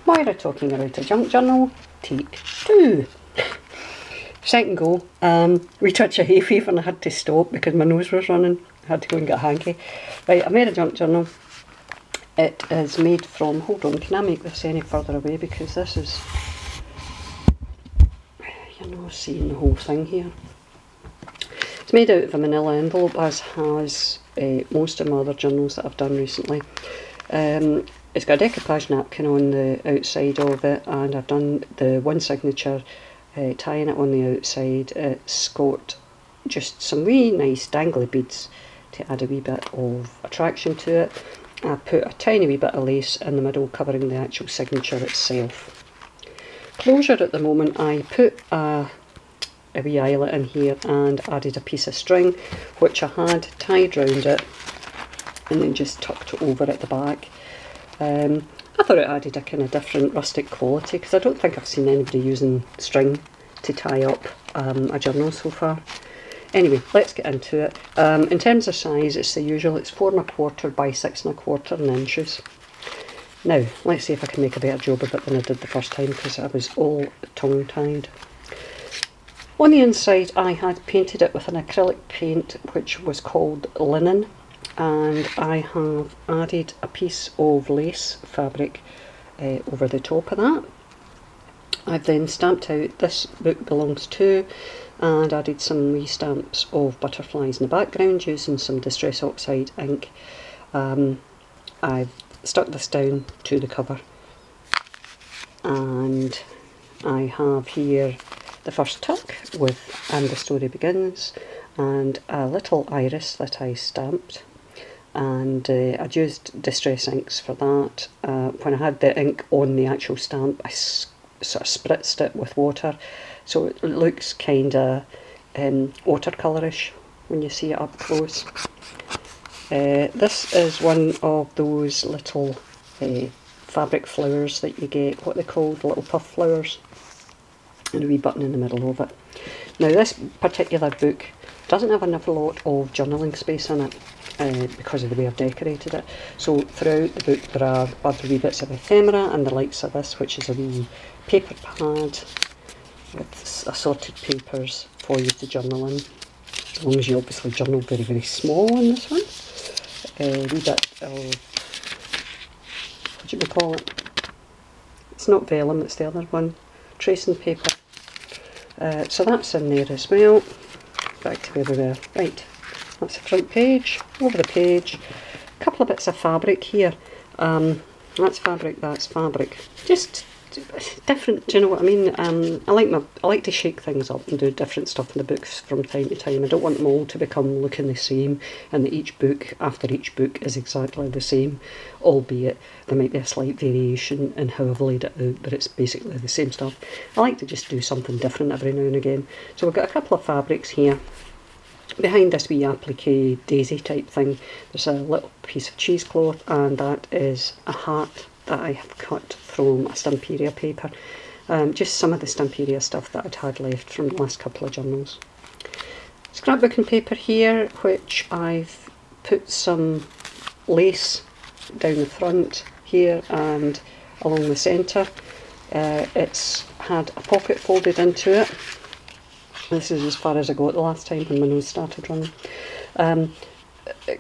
Moira talking about a junk journal, take 2. Second go, retouch a hay fever and I had to stop because my nose was running. I had to go and get a hanky. Right, I made a junk journal. It is made from, hold on, can I make this any further away because this is, you're not seeing the whole thing here. It's made out of a manilla envelope, as has most of my other journals that I've done recently. It's got a decoupaged napkin on the outside of it, and I've done the one signature tying it on the outside. It's got just some wee nice dangly beads to add a wee bit of attraction to it. I put a tiny wee bit of lace in the middle covering the actual signature itself. Closure at the moment, I put a wee eyelet in here and added a piece of string which I had tied round it and then just tucked over at the back. I thought it added a kind of different rustic quality because I don't think I've seen anybody using string to tie up a journal so far. Anyway, let's get into it. In terms of size, it's the usual. It's 4 1/4 by 6 1/4 inches. Now, let's see if I can make a better job of it than I did the first time because I was all tongue-tied. On the inside, I had painted it with an acrylic paint which was called linen, and I have added a piece of lace fabric over the top of that. I've then stamped out "This book belongs to" and added some wee stamps of butterflies in the background using some Distress Oxide ink. I've stuck this down to the cover, and I have here the first tuck with "And the Story Begins" and a little iris that I stamped, and I'd used Distress inks for that. When I had the ink on the actual stamp, I sort of spritzed it with water so it looks kind of watercolourish when you see it up close. This is one of those little fabric flowers that you get, what they're called, little puff flowers, and a wee button in the middle of it. Now this particular book doesn't have an awful lot of journaling space in it because of the way I've decorated it. So throughout the book there are other wee bits of ephemera and the likes of this, which is a wee paper pad with assorted papers for you to journal in, as long as you obviously journal very, very small on this one. A wee bit of, what do you call it? It's not vellum, it's the other one, tracing paper. So that's in there as well. Back to where we were. Right, that's the front page. Over the page, a couple of bits of fabric here. That's fabric, that's fabric. Just different, do you know what I mean? I like to shake things up and do different stuff in the books from time to time. I don't want them all to become looking the same, and that each book after each book is exactly the same, albeit there might be a slight variation in how I've laid it out, but it's basically the same stuff. I like to just do something different every now and again. So we've got a couple of fabrics here. Behind this wee applique daisy type thing, there's a little piece of cheesecloth, and that is a heart that I have cut from a Stamperia paper. Just some of the Stamperia stuff that I'd had left from the last couple of journals. Scrapbooking paper here, which I've put some lace down the front here and along the centre. It's had a pocket folded into it. This is as far as I got the last time when my nose started running.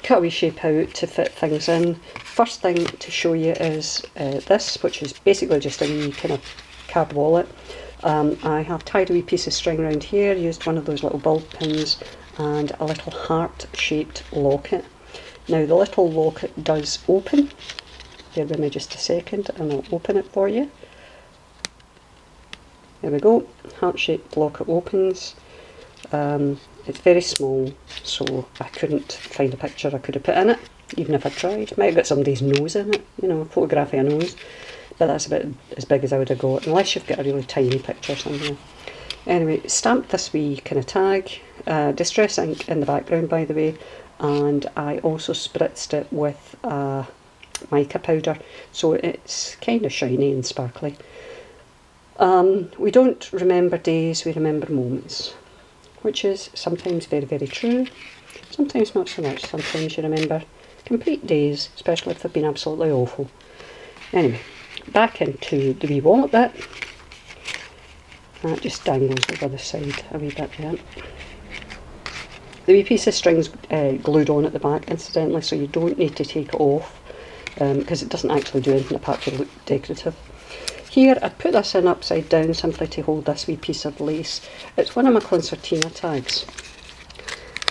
Cut a wee shape out to fit things in. First thing to show you is this, which is basically just a wee kind of card wallet. I have tied a wee piece of string around here, used one of those little bulb pins, and a little heart-shaped locket. Now the little locket does open. Bear with me just a second and I'll open it for you. There we go, heart-shaped locket opens. It's very small, so I couldn't find a picture I could have put in it, even if I tried. Might have got somebody's nose in it, you know, a photograph of a nose, but that's about as big as I would have got, unless you've got a really tiny picture somewhere. Anyway, stamped this wee kind of tag, Distress ink in the background by the way, and I also spritzed it with mica powder, so it's kind of shiny and sparkly. We don't remember days, we remember moments, which is sometimes very, very true, sometimes not so much. Sometimes you remember complete days, especially if they've been absolutely awful. Anyway, back into the wee wallet bit. That just dangles over the side a wee bit there. The wee piece of string's glued on at the back incidentally, so you don't need to take it off because it doesn't actually do anything apart from look decorative. Here I'd put this in upside down simply to hold this wee piece of lace. It's one of my concertina tags,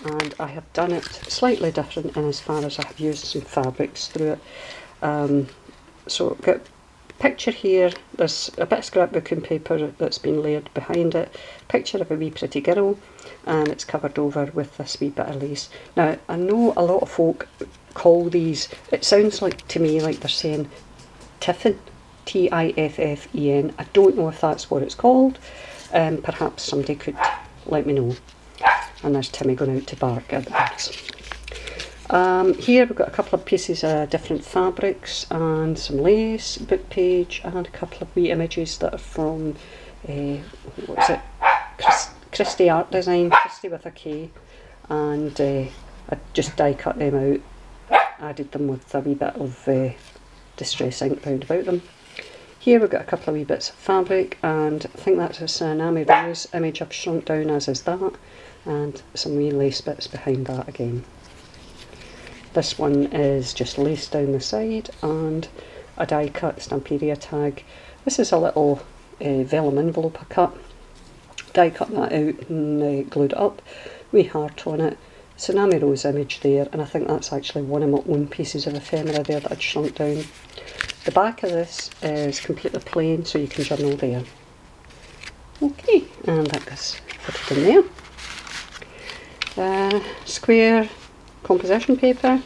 and I have done it slightly different in as far as I have used some fabrics through it. So I've got a picture here, there's a bit of scrapbooking paper that's been layered behind it, picture of a wee pretty girl, and it's covered over with this wee bit of lace. Now I know a lot of folk call these, it sounds like to me like they're saying tiffin, T-I-F-F-E-N. I don't know if that's what it's called. Perhaps somebody could let me know. And there's Timmy going out to bark at the birds. Here we've got a couple of pieces of different fabrics and some lace, book page, and a couple of wee images that are from, what is it? Christie Art Design, Christie with a K. And I just die cut them out, added them with a wee bit of distress ink round about them. Here we've got a couple of wee bits of fabric, and I think that's a Sanami Rose image I've shrunk down, as is that, and some wee lace bits behind that again. This one is just lace down the side and a die cut Stamperia tag. This is a little vellum envelope I cut. Die cut that out and glued it up. Wee heart on it. Tsunami Rose image there, and I think that's actually one of my own pieces of ephemera there that I'd shrunk down. The back of this is completely plain, so you can journal there. Okay, and that goes fitted in there. Square composition paper,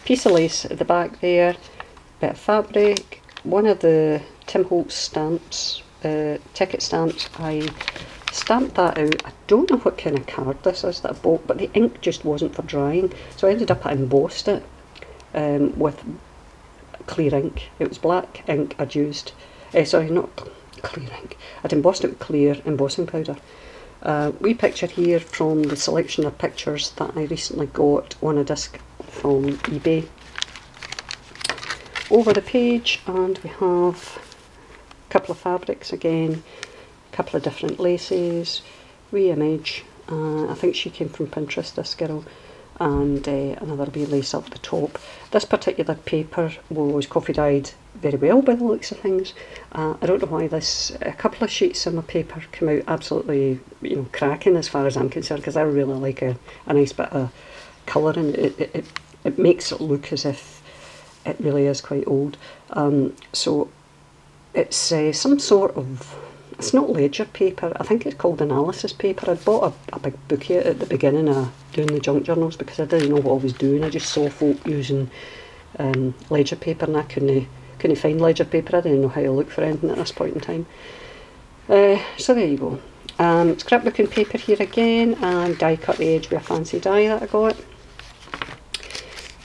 piece of lace at the back there, bit of fabric, one of the Tim Holtz stamps, ticket stamps. I stamped that out. I don't know what kind of card this is that I bought, but the ink just wasn't for drying, so I ended up I embossed it with clear ink. It was black ink I'd used, sorry, not clear ink, I'd embossed it with clear embossing powder. Wee picture here from the selection of pictures that I recently got on a disc from eBay. Over the page, and we have a couple of fabrics again, a couple of different laces, wee image, I think she came from Pinterest, this girl, and another wee lace up the top. This particular paper was coffee dyed very well by the looks of things. I don't know why a couple of sheets of my paper come out absolutely, you know, cracking as far as I'm concerned, because I really like a nice bit of colour, and it makes it look as if it really is quite old. So it's some sort of, it's not ledger paper, I think it's called analysis paper. I bought a big booklet at the beginning of doing the junk journals because I didn't know what I was doing. I just saw folk using ledger paper, and I couldn't find ledger paper. I didn't know how to look for anything at this point in time. So there you go. Scrapbooking paper here again, and die cut the edge with a fancy die that I got.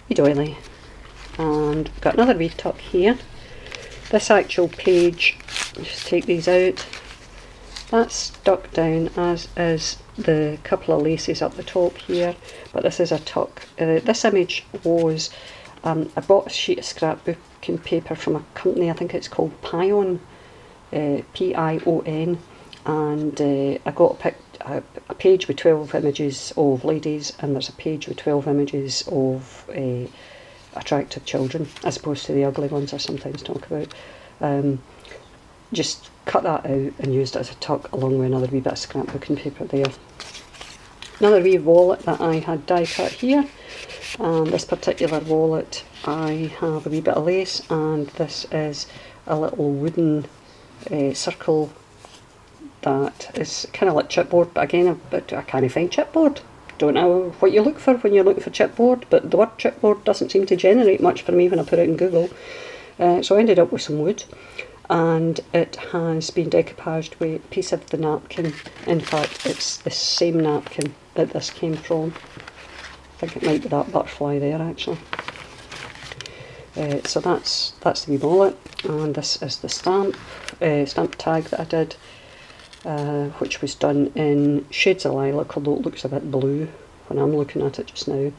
Wee doily. And got another wee tuck here. This actual page, just take these out, that's stuck down, as is the couple of laces up the top here, but this is a tuck. This image was, I bought a sheet of scrapbooking paper from a company, I think it's called Pion, P-I-O-N, and I got a page with 12 images of ladies, and there's a page with 12 images of attractive children, as opposed to the ugly ones I sometimes talk about. Just cut that out and used it as a tuck along with another wee bit of scrapbooking paper there. Another wee wallet that I had die cut here, and this particular wallet I have a wee bit of lace, and this is a little wooden circle that is kind of like chipboard, but again I can't find chipboard. Don't know what you look for when you're looking for chipboard, but the word chipboard doesn't seem to generate much for me when I put it in Google. So I ended up with some wood, and it has been decoupaged with a piece of the napkin. In fact, it's the same napkin that this came from. I think it might be that butterfly there actually. So that's the wee wallet, and this is the stamp tag that I did, which was done in shades of lilac, although it looks a bit blue when I'm looking at it just now.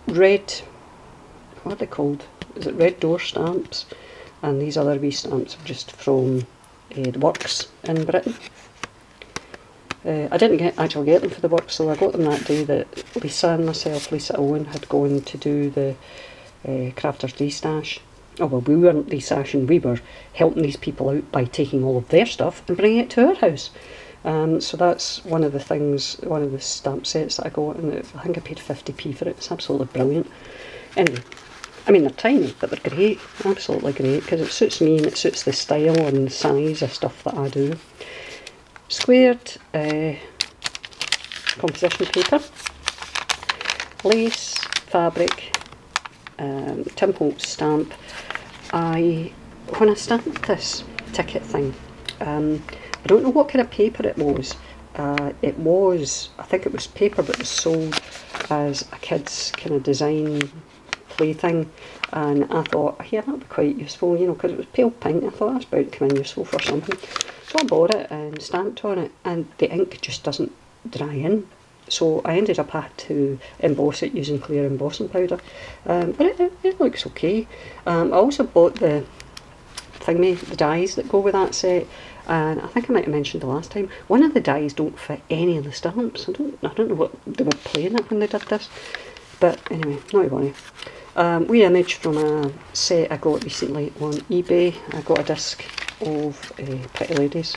Red, what are they called? Is it red door stamps? And these other wee stamps are just from the works in Britain. I didn't actually get them for the works, so I got them that day that Lisa and myself, Lisa Owen, had gone to do the Crafters Destash. Oh well, we weren't destashing, we were helping these people out by taking all of their stuff and bringing it to our house. So that's one of the things, one of the stamp sets that I got, and I think I paid 50p for it. It's absolutely brilliant. Anyway, I mean, they're tiny, but they're great, absolutely great, because it suits me and it suits the style and size of stuff that I do. Squared composition paper, lace, fabric, Tim Holtz stamp. When I stamped this ticket thing, I don't know what kind of paper it was. I think it was paper that was sold as a kid's kind of design plaything, and I thought, yeah, that would be quite useful, you know, because it was pale pink. I thought that's about to come in useful for something. So I bought it and stamped on it, and the ink just doesn't dry in. So I ended up having to emboss it using clear embossing powder, but it looks okay. I also bought the dies that go with that set, and I think I might have mentioned the last time, one of the dies don't fit any of the stamps. I don't know what they were playing at when they did this, but anyway, not to worry. Wee image from a set I got recently on eBay. I got a disc of Pretty Ladies.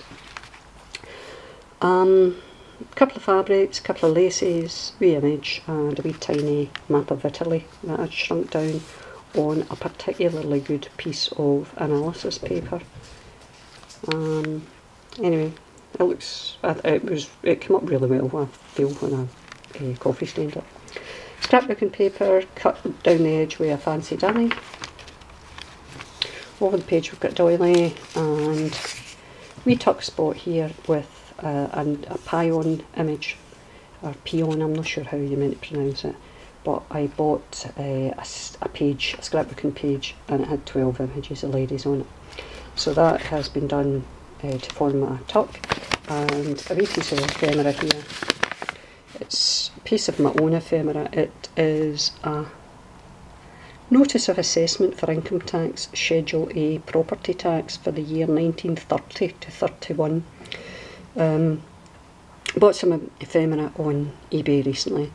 Couple of fabrics, couple of laces, wee image, and a wee tiny map of Italy that I'd shrunk down on a particularly good piece of analysis paper. Anyway, it came up really well, I feel, when I coffee stained it. Scrapbooking paper, cut down the edge with a fancy dummy. Over the page we've got doily, and wee tuck spot here with a pion image, or peon, I'm not sure how you meant to pronounce it, but I bought a scrapbooking page, and it had 12 images of ladies on it. So that has been done to form a tuck, and a wee piece of ephemera here. It's a piece of my own ephemera. It is a Notice of Assessment for Income Tax, Schedule A, Property Tax for the year 1930 to 31. Bought some ephemera on eBay recently,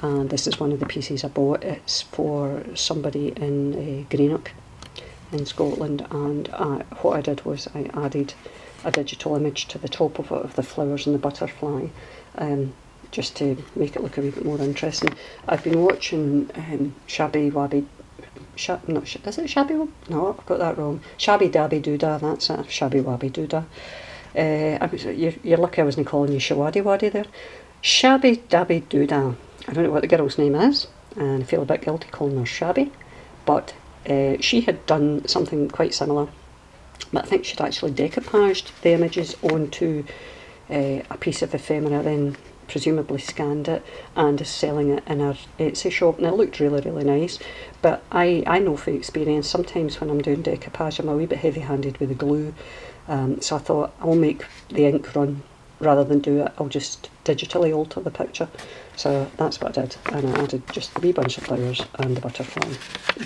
and this is one of the pieces I bought. It's for somebody in Greenock in Scotland, and what I did was I added a digital image to the top of it of the flowers and the butterfly, just to make it look a wee bit more interesting. I've been watching Shabby Dabby Doodah, that's it, Shabby Wabby Doodah. You're lucky I wasn't calling you Shawadi Wadi there. Shabby Dabby Doodah. I don't know what the girl's name is, and I feel a bit guilty calling her Shabby, but she had done something quite similar, but I think she'd actually decoupaged the images onto a piece of ephemera, then presumably scanned it and is selling it in her Etsy shop, and it looked really, really nice. But I know from experience, sometimes when I'm doing decoupage I'm a wee bit heavy-handed with the glue, so I thought I'll make the ink run rather than do it. I'll just digitally alter the picture. So that's what I did, and I added just the wee bunch of flowers and the butterfly.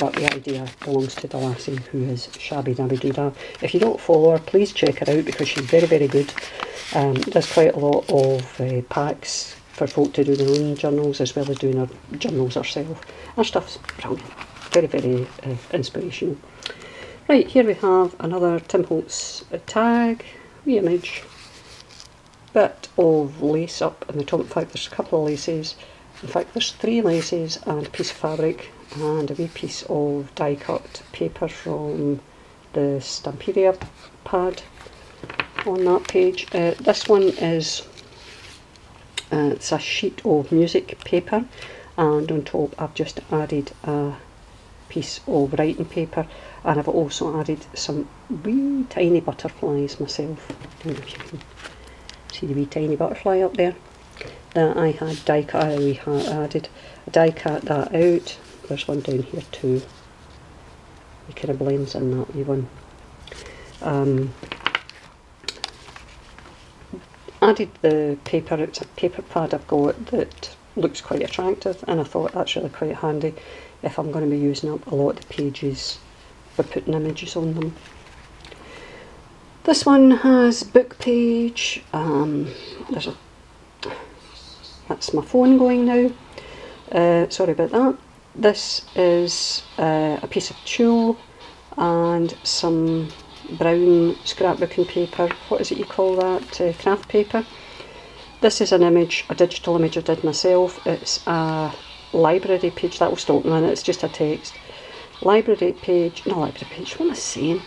But the idea belongs to the lassie who is Shabby Dabby Doodah. If you don't follow her, please check her out, because she's very, very good. Does quite a lot of packs for folk to do their own journals, as well as doing her journals herself. Her stuff's brilliant, very, very inspirational. Right, here we have another Tim Holtz tag, wee image, bit of lace up in the top. In fact, there's a couple of laces. In fact, there's 3 laces and a piece of fabric and a wee piece of die cut paper from the Stamperia pad on that page. This one is it's a sheet of music paper, and on top I've just added a piece of writing paper, and I've also added some wee tiny butterflies myself. I don't know if you can see the wee tiny butterfly up there that I had die cut. I added a die cut that out. There's one down here too. It kind of blends in that wee one. Added the paper. It's a paper pad I've got that looks quite attractive, and I thought that's really quite handy if I'm going to be using up a lot of the pages for putting images on them. This one has book page. That's my phone going now. Sorry about that. This is a piece of tulle and some brown scrapbooking paper. What is it you call that? Craft paper. This is an image, a digital image I did myself. It's a library page. That will stop in a minute. It's just a text. Library page. No, library page. What am I saying?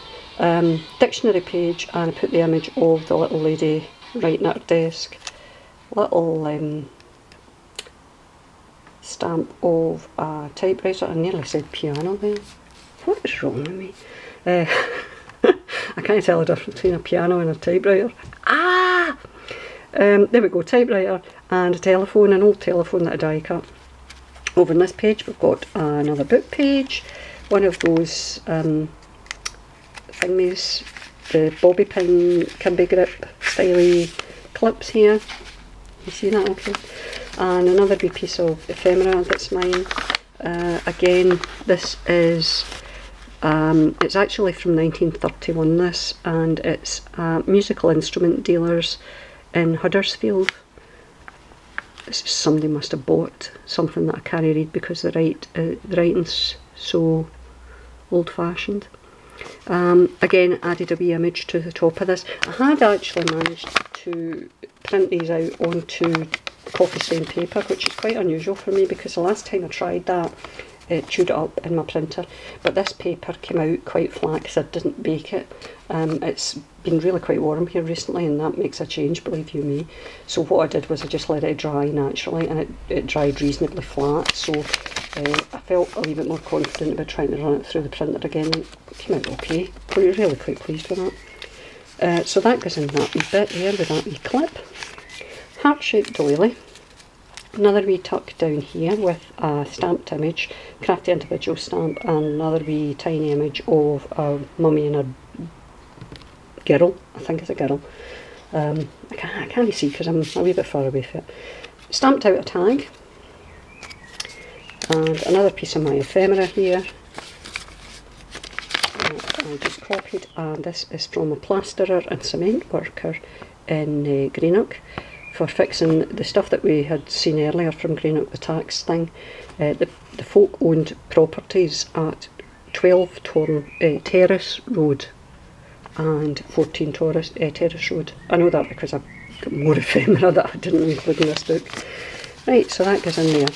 Dictionary page, and I put the image of the little lady writing at her desk. Little stamp of a typewriter. I nearly said piano there. What is wrong with me? I can't tell the difference between a piano and a typewriter. Ah! There we go, typewriter and a telephone, an old telephone that I die cut. Over on this page we've got another book page, one of those thingies, the bobby pin Kimby grip styly clips here. You see that? Okay. And another wee piece of ephemera that's mine. Again, this is it's actually from 1931, this, and it's musical instrument dealers in Huddersfield. Somebody must have bought something that I can't read because the writing's so old-fashioned. Again, added a wee image to the top of this. I had actually managed to print these out onto coffee stain paper, which is quite unusual for me because the last time I tried that, it chewed it up in my printer, but this paper came out quite flat because I didn't bake it. It's been really quite warm here recently, and that makes a change, believe you me. So what I did was I just let it dry naturally, and it dried reasonably flat, so I felt a wee bit more confident about trying to run it through the printer again. It came out okay. We're really quite pleased with that. So that goes in that wee bit there with that wee clip. Heart-shaped doily. Another wee tuck down here with a stamped image, crafty individual stamp, and another wee tiny image of a mummy and a girl. I think it's a girl. I can't see because I'm a wee bit far away from it. Stamped out a tag. And another piece of my ephemera here. I just copied, and this is from a plasterer and cement worker in Greenock, for fixing the stuff that we had seen earlier from Greenock, the tax thing. The folk owned properties at 12 Terrace Road and 14 Terrace Road. I know that because I've got more ephemera that I didn't include in this book. Right, so that goes in there.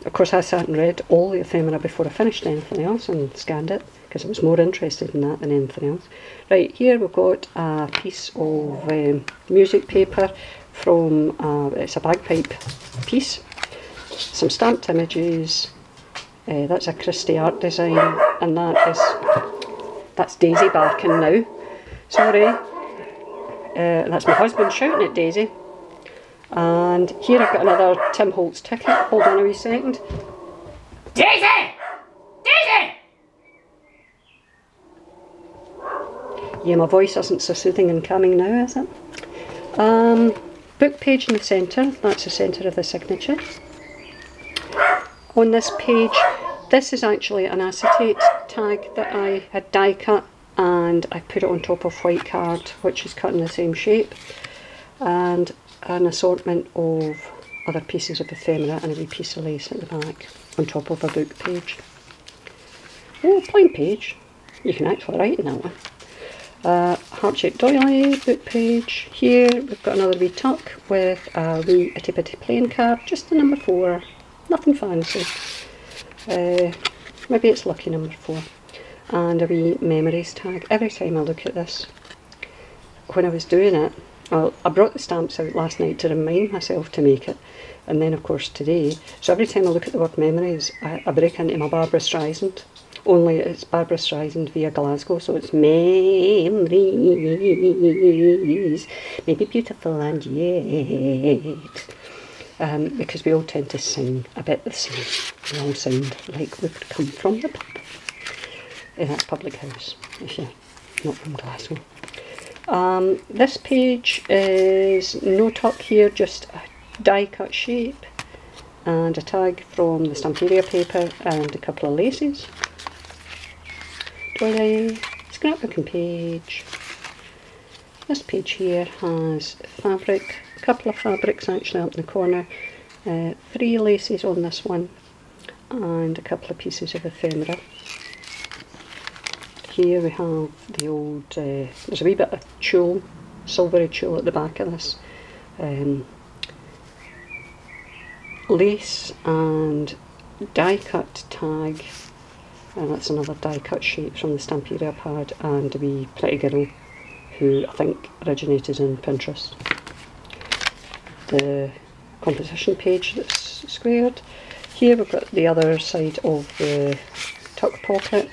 Of course, I sat and read all the ephemera before I finished anything else and scanned it, because I was more interested in that than anything else. Right, here we've got a piece of music paper from, it's a bagpipe piece, some stamped images, that's a Christie art design, and that's Daisy barking now, sorry, that's my husband shouting at Daisy. And here I've got another Tim Holtz ticket, hold on a wee second. Daisy! Daisy! Yeah, my voice isn't so soothing and calming now, is it? Book page in the centre, that's the centre of the signature. On this page, this is actually an acetate tag that I had die cut, and I put it on top of white card, which is cut in the same shape. And an assortment of other pieces of ephemera and a wee piece of lace at the back on top of a book page. Oh, plain page. You can actually write in that one. Heart-shaped doily, book page. Here we've got another wee tuck with a wee itty bitty playing card, just the number 4. Nothing fancy. Maybe it's lucky number 4. And a wee memories tag. Every time I look at this, when I was doing it, well, I brought the stamps out last night to remind myself to make it, and then of course today. So every time I look at the word memories, I break into my Barbara Streisand. Only it's Barbara Streisand via Glasgow, so it's memories, maybe beautiful and yet. Because we all tend to sing a bit the same. We all sound like we would come from the pub. That's Public House, if you're not from Glasgow. This page is no tuck here, just a die cut shape. and a tag from the Stamperia paper and a couple of laces. Doily, scrapbooking page. This page here has fabric, a couple of fabrics actually up in the corner, 3 laces on this one, and a couple of pieces of ephemera. Here we have the old, there's a wee bit of tulle, silvery tulle at the back of this. Lace and die cut tag, and that's another die cut shape from the Stamperia pad, and a wee pretty girl who I think originated in Pinterest. The composition page that's squared. Here we've got the other side of the tuck pocket,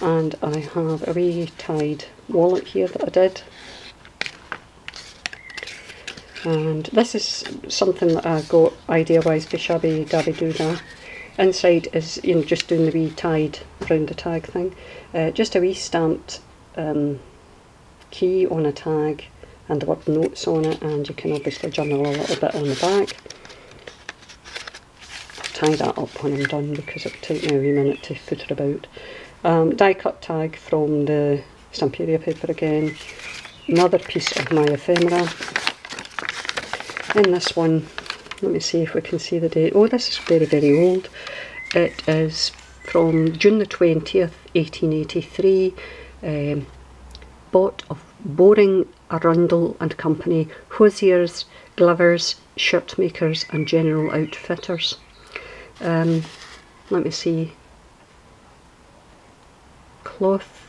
and I have a wee tied wallet here that I did. And this is something that I got idea-wise for Shabby Dabby Doodah. Inside is, you know, just doing the wee tied round the tag thing. Just a wee stamped key on a tag and the word notes on it, and you can obviously journal a little bit on the back. I'll tie that up when I'm done because it'll take me a wee minute to put it about. Die cut tag from the Stamperia paper again. Another piece of my ephemera. In this one, let me see if we can see the date. Oh, this is very, very old. It is from June the 20th, 1883. Bought of Boring, Arundel and Company, hosiers, glovers, shirt makers and general outfitters. Let me see. Cloth.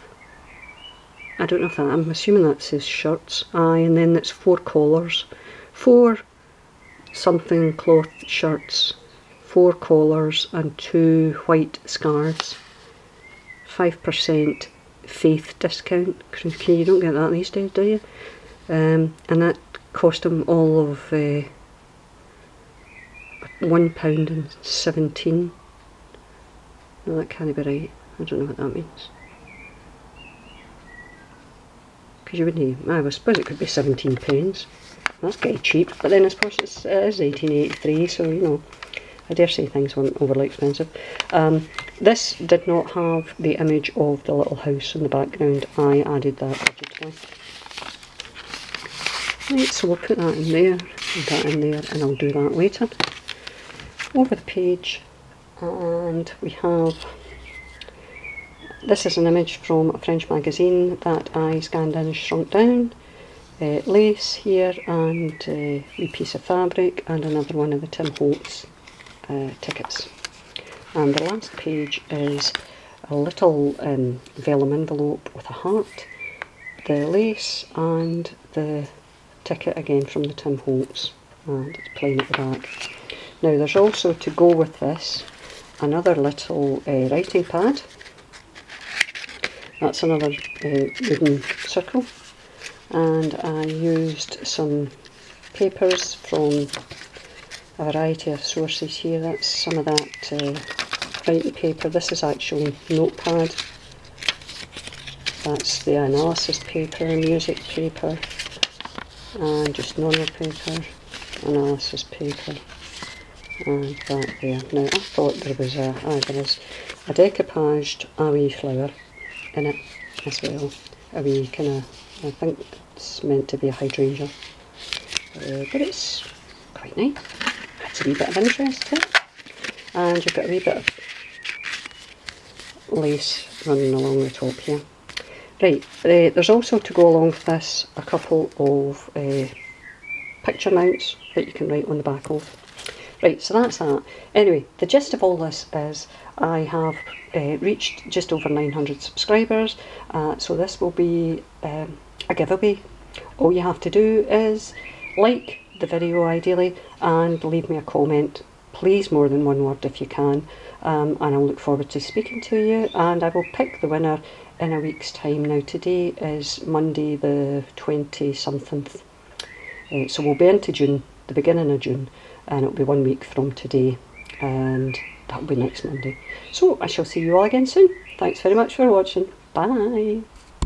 I don't know if that, I'm assuming that says shirts. Aye, and then it's 4 collars. 4 something cloth shirts, 4 collars and 2 white scarves. 5% faith discount. You don't get that these days, do you? And that cost them all of £1.17. No, that can't be right. I don't know what that means. Because you wouldn't, I suppose it could be 17 pence. That's pretty cheap, but then I suppose it is 1883, so you know, I dare say things weren't overly expensive. This did not have the image of the little house in the background. I added that digitally. Right, so we'll put that in there, and that in there, and I'll do that later. Over the page, and we have, this is an image from a French magazine that I scanned in and shrunk down. Lace here, and a wee piece of fabric, and another one of the Tim Holtz tickets. And the last page is a little vellum envelope with a heart, the lace and the ticket again from the Tim Holtz, and it's plain at the back. Now there's also, to go with this, another little writing pad. That's another wooden circle. And I used some papers from a variety of sources here. That's some of that writing paper. This is actually notepad. That's the analysis paper, music paper, and just normal paper, analysis paper, and that there. Now I thought there was a decoupaged a wee flower in it as well. A wee kind of, I think it's meant to be a hydrangea, but it's quite nice. Adds a wee bit of interest to it. And you've got a wee bit of lace running along the top here. Right, there's also, to go along with this, a couple of picture mounts that you can write on the back of. Right, so that's that. Anyway, the gist of all this is I have reached just over 900 subscribers, so this will be a giveaway. All you have to do is like the video ideally and leave me a comment, please more than one word if you can, and I'll look forward to speaking to you, and I will pick the winner in a week's time. Now today is Monday the 20-something, so we'll be into June, the beginning of June, and it'll be 1 week from today, and that'll be next Monday. So I shall see you all again soon. Thanks very much for watching. Bye.